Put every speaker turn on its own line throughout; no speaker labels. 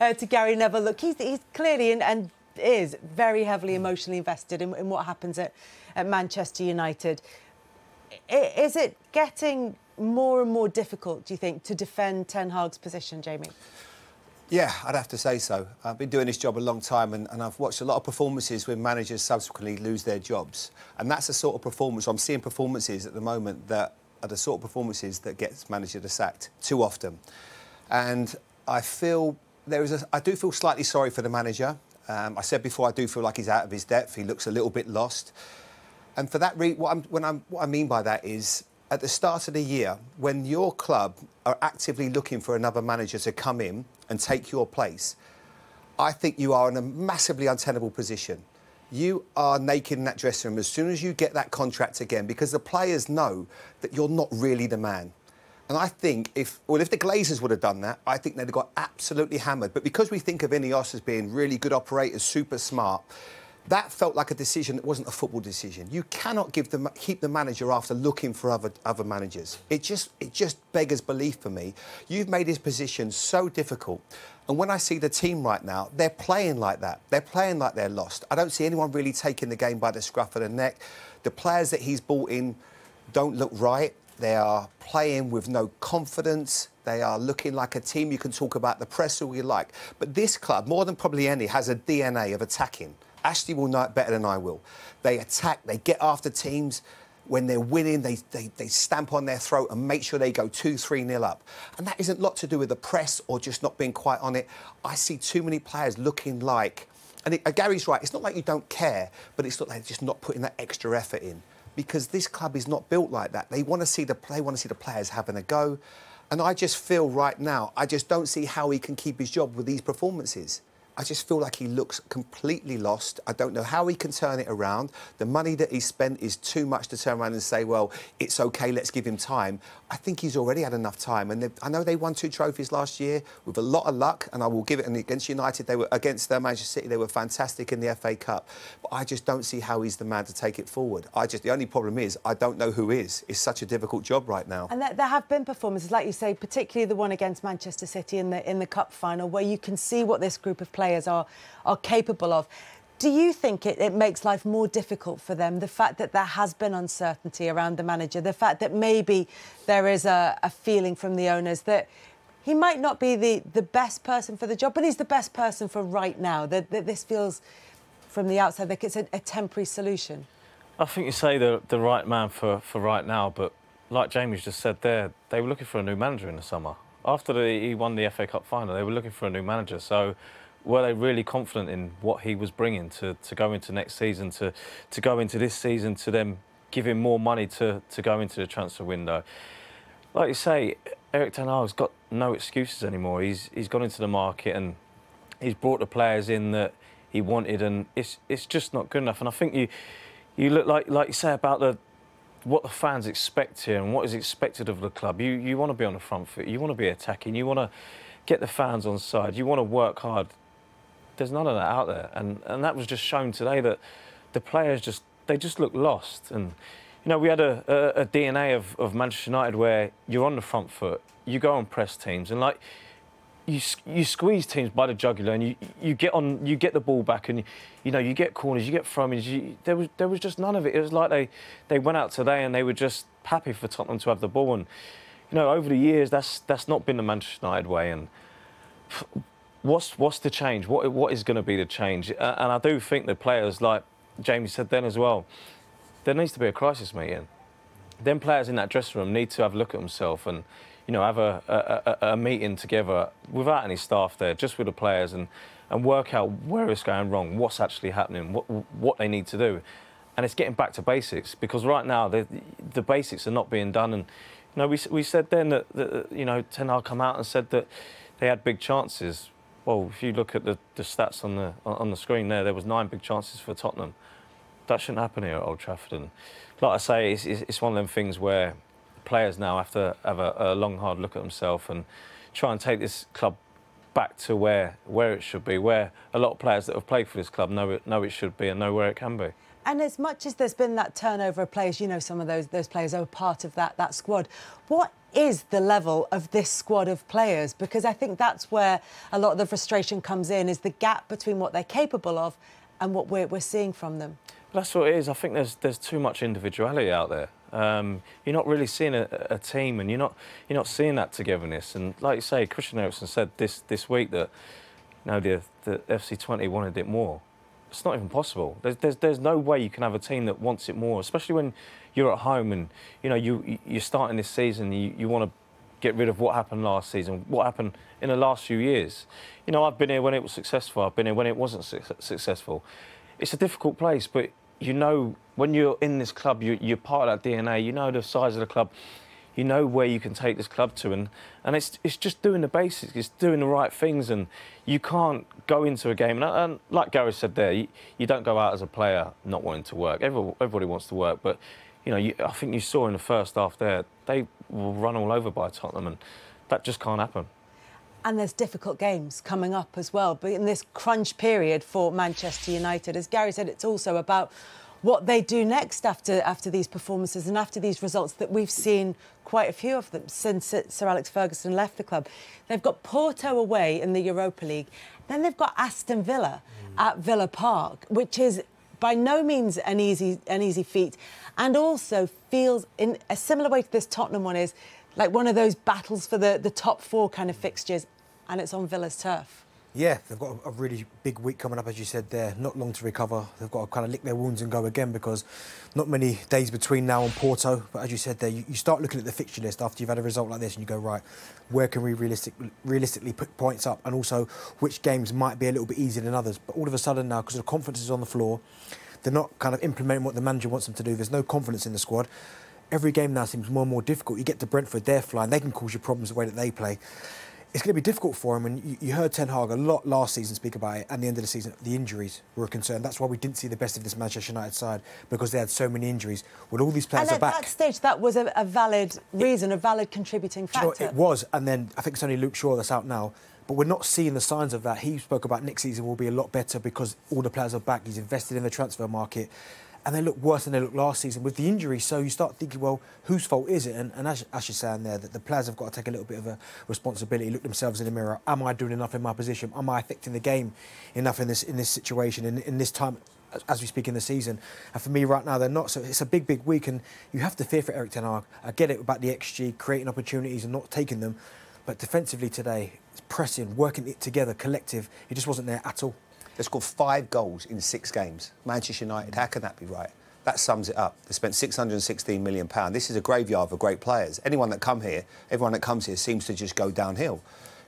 to Gary Neville. Look, he's clearly and is very heavily emotionally invested in what happens at Manchester United. Is it getting more and more difficult, do you think, to defend Ten Hag's position, Jamie?
Yeah, I'd have to say so. I've been doing this job a long time and I've watched a lot of performances where managers subsequently lose their jobs. And that's the sort of performance, I'm seeing performances at the moment that are the sort of performances that gets managers sacked too often. And I feel I do feel slightly sorry for the manager. I said before, I do feel like he's out of his depth. He looks a little bit lost. And for that reason, what I mean by that is, at the start of the year, when your club are actively looking for another manager to come in and take your place, I think you are in a massively untenable position. You are naked in that dressing room as soon as you get that contract again, because the players know that you're not really the man. And I think if the Glazers would have done that, I think they'd have got absolutely hammered. But because we think of Ineos as being really good operators, super smart, that felt like a decision that wasn't a football decision. You cannot keep the manager after looking for other managers. It just beggars belief for me. You've made his position so difficult. And when I see the team right now, they're playing like that. They're playing like they're lost. I don't see anyone really taking the game by the scruff of the neck. The players that he's brought in don't look right. They are playing with no confidence. They are looking like a team. You can talk about the press all you like. But this club, more than probably any, has a DNA of attacking. Ashley will know it better than I will. They attack, they get after teams. When they're winning, they stamp on their throat and make sure they go 2-3-0 up. And that isn't a lot to do with the press or just not being quite on it. I see too many players looking like... And Gary's right, it's not like you don't care, but it's not like they're just not putting that extra effort in. Because this club is not built like that. They want to see the players having a go. And I just feel right now, I just don't see how he can keep his job with these performances. I just feel like he looks completely lost. I don't know how he can turn it around. The money that he spent is too much to turn around and say, well, it's OK, let's give him time. I think he's already had enough time. And I know they won 2 trophies last year with a lot of luck, and I will give it. And against United, against Manchester City, they were fantastic in the FA Cup. But I just don't see how he's the man to take it forward. The only problem is I don't know who is. It's such a difficult job right now.
And there have been performances, like you say, particularly the one against Manchester City in the Cup final, where you can see what this group of players are capable of. Do you think it makes life more difficult for them, the fact that there has been uncertainty around the manager, the fact that maybe there is a feeling from the owners that he might not be the best person for the job, but he's the best person for right now, that this feels from the outside like it's a temporary solution?
I think you say the right man for right now, but like Jamie's just said there, they were looking for a new manager in the summer. After he won the FA Cup final, they were looking for a new manager, so were they really confident in what he was bringing to go into next season, to go into this season, to then give him more money to go into the transfer window? Like you say, Erik ten Hag's got no excuses anymore. He's gone into the market and he's brought the players in that he wanted, and it's just not good enough. And I think you look like you say about what the fans expect here and what is expected of the club. You want to be on the front foot. You want to be attacking. You want to get the fans on side. You want to work hard. There's none of that out there, and that was just shown today that the players just look lost. And you know, we had a DNA of Manchester United where you're on the front foot, you go and press teams, and like you squeeze teams by the jugular, and you get the ball back, and you know, you get corners, you get throw-ins. There was just none of it. It was like they went out today and they were just happy for Tottenham to have the ball. And you know, over the years, that's not been the Manchester United way. And what's the change? What is going to be the change? And I do think the players, like Jamie said then as well, there needs to be a crisis meeting. Them players in that dressing room need to have a look at themselves and, you know, have a meeting together without any staff there, just with the players, and work out where it's going wrong, what's actually happening, what they need to do. And it's getting back to basics, because right now the basics are not being done. And you know, we said then that you know, Ten Hag come out and said that they had big chances. Well, if you look at the stats on the screen there was 9 big chances for Tottenham. That shouldn't happen here at Old Trafford. And like I say, it's one of them things where players now have to have a long, hard look at themselves and try and take this club back to where it should be, where a lot of players that have played for this club know it should be and know where it can be.
And as much as there's been that turnover of players, you know, some of those players are part of that squad. What is the level of this squad of players? Because I think that's where a lot of the frustration comes in, is the gap between what they're capable of and what we're seeing from them.
That's what it is. I think there's too much individuality out there. You're not really seeing a team, and you're not seeing that togetherness. And like you say, Christian Eriksen said this week that the FC20 wanted it more. It's not even possible. There's no way you can have a team that wants it more, especially when you're at home and you're starting this season. You want to get rid of what happened last season, what happened in the last few years. I've been here when it was successful. I've been here when it wasn't successful. It's a difficult place, but when you're in this club, you're part of that DNA. You know the size of the club. You know where you can take this club to, and it's just doing the basics. It's doing the right things, and you can't go into a game. And like Gary said there, you don't go out as a player not wanting to work. Everybody wants to work, but I think you saw in the first half there, they were run all over by Tottenham, and that just can't happen.
And there's difficult games coming up as well. But in this crunch period for Manchester United, as Gary said, it's also about what they do next after these performances and after these results that we've seen quite a few of them since Sir Alex Ferguson left the club. They've got Porto away in the Europa League. Then they've got Aston Villa at Villa Park, which is by no means an easy feat, and also feels in a similar way to this Tottenham one, is like one of those battles for the top four kind of fixtures, and it's on Villa's turf.
Yeah, they've got a really big week coming up, as you said there. Not long to recover. They've got to kind of lick their wounds and go again, because not many days between now and Porto. But as you said there, you start looking at the fixture list after you've had a result like this, and you go, right, where can we realistically put points up, and also which games might be a little bit easier than others. But all of a sudden now, because the confidence is on the floor, they're not kind of implementing what the manager wants them to do. There's no confidence in the squad. Every game now seems more and more difficult. You get to Brentford, they're flying. They can cause you problems the way that they play. It's going to be difficult for him, and you heard Ten Hag a lot last season speak about it. At the end of the season, the injuries were a concern. That's why we didn't see the best of this Manchester United side, because they had so many injuries. When all these players are back,
at that stage, that was a valid reason, a valid contributing factor.
It was, and then I think it's only Luke Shaw that's out now. But we're not seeing the signs of that. He spoke about next season will be a lot better because all the players are back. He's invested in the transfer market. And they look worse than they looked last season with the injuries. So you start thinking, well, whose fault is it? And as you're saying there, that the players have got to take a little bit of a responsibility, look themselves in the mirror. Am I doing enough in my position? Am I affecting the game enough in this situation, in this time, as we speak in the season? And for me right now, they're not. So it's a big week, and you have to fear for Erik Ten Hag. I get it about the XG, creating opportunities and not taking them. But defensively today, it's pressing, working it together, collective. It just wasn't there at all.
They scored 5 goals in 6 games. Manchester United, how can that be right? That sums it up. They spent £616 million. This is a graveyard for great players. Everyone that comes here seems to just go downhill.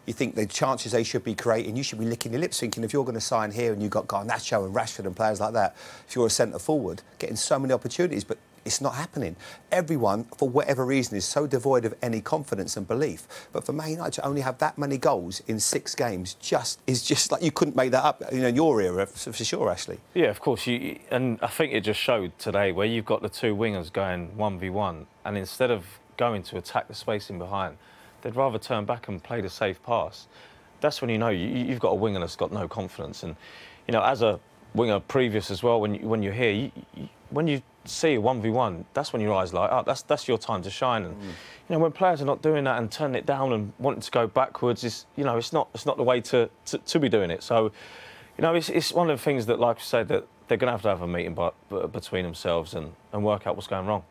You think the chances they should be creating, you should be licking your lips thinking if you're going to sign here and you've got Garnacho and Rashford and players like that, if you're a centre forward, getting so many opportunities, but it's not happening. Everyone, for whatever reason, is so devoid of any confidence and belief. But for Man United to only have that many goals in 6 games is just like you couldn't make that up, in your era, for sure, Ashley.
Yeah, of course. And I think it just showed today where you've got the 2 wingers going 1v1, and instead of going to attack the space in behind, they'd rather turn back and play the safe pass. That's when you've got a winger that's got no confidence. And as a winger previous as well, when you're here, when you see a 1v1, that's when your eyes light up. That's your time to shine. And when players are not doing that and turning it down and wanting to go backwards, it's not the way to be doing it. So it's one of the things that, like I said, that they're going to have a meeting between themselves and work out what's going wrong.